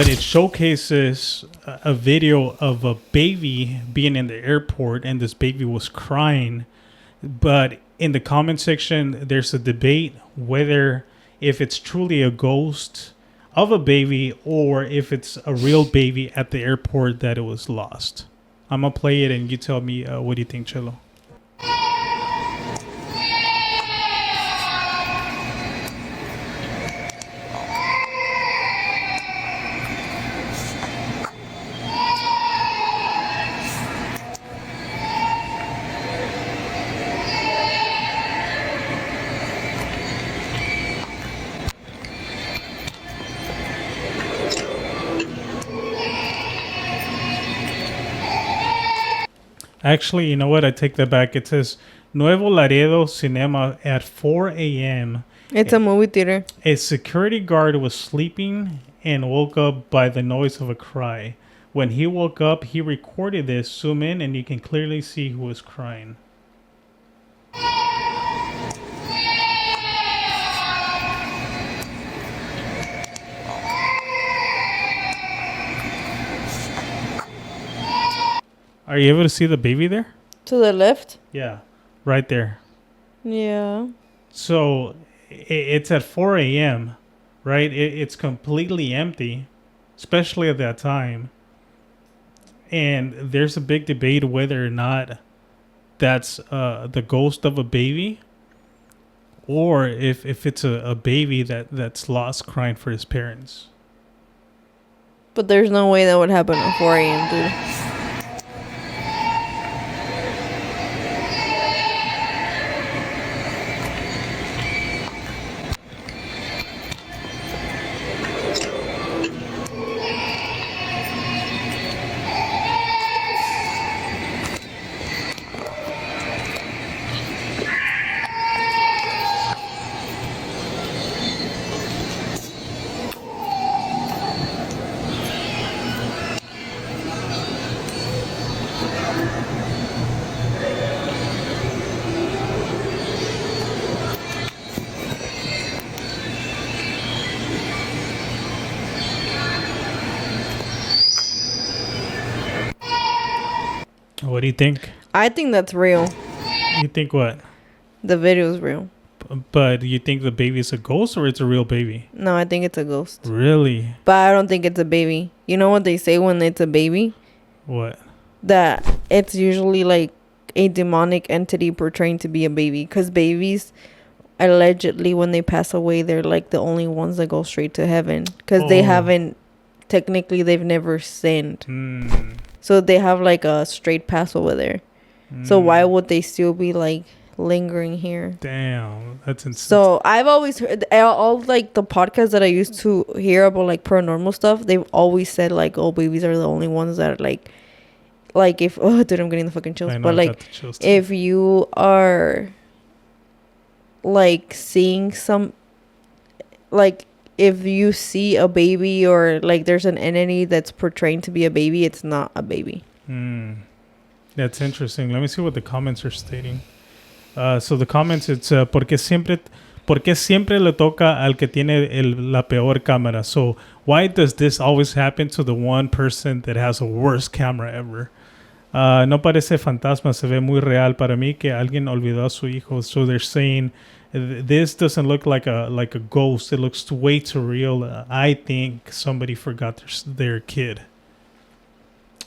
it showcases a video of a baby being in the airport, and this baby was crying. But in the comment section, there's a debate whether if it's truly a ghost of a baby or if it's a real baby at the airport that it was lost. I'm gonna play it and you tell me what do you think, Chelo? Actually, you know what? I take that back. It says Nuevo Laredo Cinema at 4 a.m. It's a movie theater. A security guard was sleeping and woke up by the noise of a cry. When he woke up, he recorded this. Zoom in and you can clearly see who was crying. Are you able to see the baby there? To the left? Yeah, right there. Yeah. So it's at 4 a.m., right? It's completely empty, especially at that time. And there's a big debate whether or not that's the ghost of a baby or if it's a baby that's lost crying for his parents. But there's no way that would happen at 4 a.m., dude. What do you think? I think that's real. You think what? The video is real. But you think the baby is a ghost or it's a real baby? No, I think it's a ghost. Really? But I don't think it's a baby. You know what they say when it's a baby? What? That it's usually like a demonic entity portraying to be a baby. Because babies, allegedly, when they pass away, they're like the only ones that go straight to heaven. Because they haven't, technically, they've never sinned. So they have like a straight pass over there. So why would they still be like lingering here? Damn, that's insane. So I've always heard all like the podcasts that I used to hear about like paranormal stuff. They've always said like, oh, babies are the only ones that are like if dude, I'm getting the fucking chills. But like if you are like seeing some like if you see a baby or like there's an entity that's portraying to be a baby, it's not a baby. That's interesting. Let me see what the comments are stating. So the comments, it's porque siempre le toca al que tiene la peor cámara. So why does this always happen to the one person that has a worst camera ever? No parece fantasma, se ve muy real para mí que alguien olvidó a su hijo. So they're saying this doesn't look like a ghost. It looks way too real. I think somebody forgot their kid.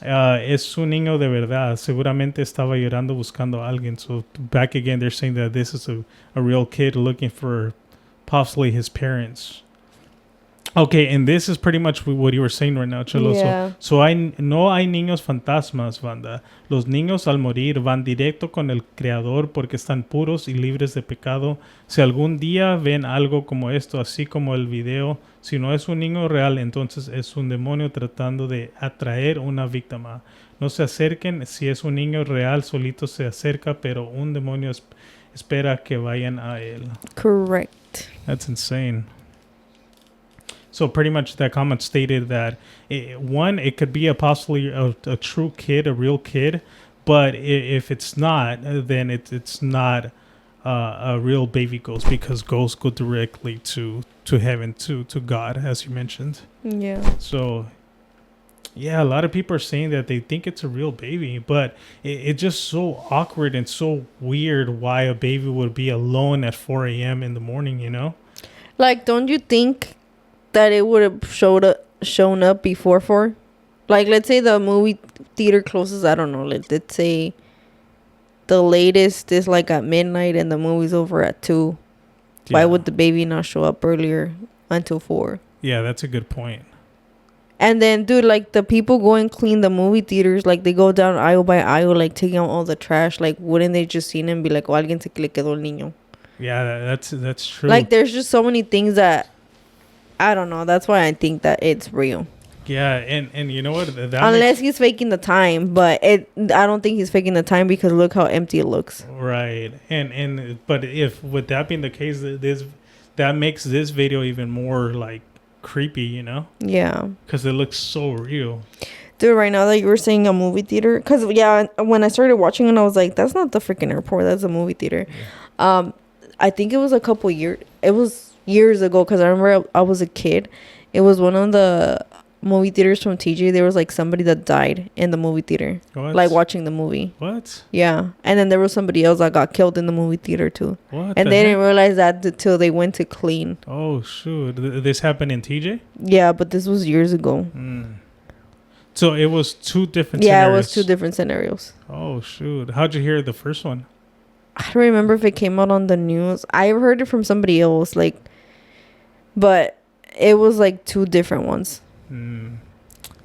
Es un niño de verdad. Seguramente estaba llorando buscando a alguien. So back again, they're saying that this is a real kid looking for possibly his parents. Okay, and this is pretty much what you were saying right now, Chelo. Yeah. So no hay niños fantasmas, banda. Los niños al morir van directo con el Creador porque están puros y libres de pecado. Si algún día ven algo como esto, así como el video, si no es un niño real, entonces es un demonio tratando de atraer una víctima. No se acerquen. Si es un niño real, solito se acerca, pero un demonio espera que vayan a él. Correct. That's insane. So pretty much that comment stated that it could be possibly a true kid, a real kid, but if it's not, then it's not a real baby ghost, because ghosts go directly to heaven, to God, as you mentioned. Yeah. So yeah, a lot of people are saying that they think it's a real baby, but it's just so awkward and so weird why a baby would be alone at 4 a.m. in the morning, you know? Like, don't you think that it would have shown up before 4? Like, let's say the movie theater closes, I don't know, let's say the latest is like at midnight and the movie's over at 2. Yeah. Why would the baby not show up earlier until 4? Yeah, that's a good point. And then, dude, like, the people go and clean the movie theaters, like, they go down aisle by aisle, like, taking out all the trash. Like, wouldn't they just see him and be like, oh, alguien se le quedó el niño? Yeah, that's true. Like, there's just so many things that, I don't know. That's why I think that it's real. Yeah, and you know what? Unless he's faking the time, but I don't think he's faking the time, because look how empty it looks. Right. But if, with that being the case, that makes this video even more, like, creepy, you know? Yeah, because it looks so real. Dude, right now that you were saying a movie theater, because yeah, when I started watching it, I was like, that's not the freaking airport, that's a movie theater. Yeah. I think it was it was years ago, because I remember I was a kid. It was one of the movie theaters from TJ. There was like somebody that died in the movie theater. What? Like watching the movie. What? Yeah. And then there was somebody else that got killed in the movie theater too. What? And they didn't realize that until they went to clean. Oh shoot. This happened in TJ? Yeah, but this was years ago. So it was 2 different scenarios. Yeah, it was 2 different scenarios. Oh shoot. How'd you hear the first one? I don't remember if it came out on the news. I heard it from somebody else, like, but it was like 2 different ones.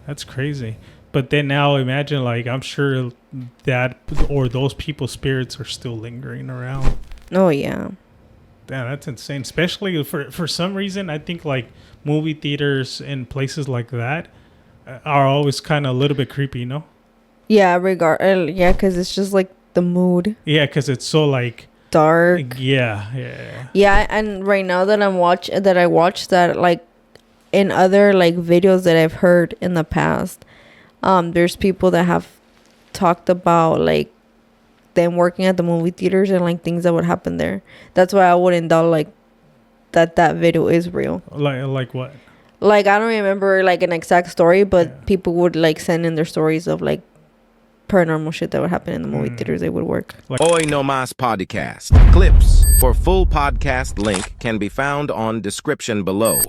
That's crazy. But then now imagine, like, I'm sure that or those people's spirits are still lingering around. Oh yeah. Damn, that's insane. Especially for some reason, I think like movie theaters and places like that are always kind of a little bit creepy, you know? Yeah, yeah, because it's just like the mood. Yeah, because it's so like dark. Yeah. Yeah, and right now that I watched that, like, in other like videos that I've heard in the past, there's people that have talked about like them working at the movie theaters and like things that would happen there. That's why I wouldn't doubt like that video is real. Like what? Like, I don't remember like an exact story, but people would like send in their stories of like paranormal shit that would happen in the movie theaters they would work. Hoy Nomas podcast. Clips for full podcast link can be found on description below.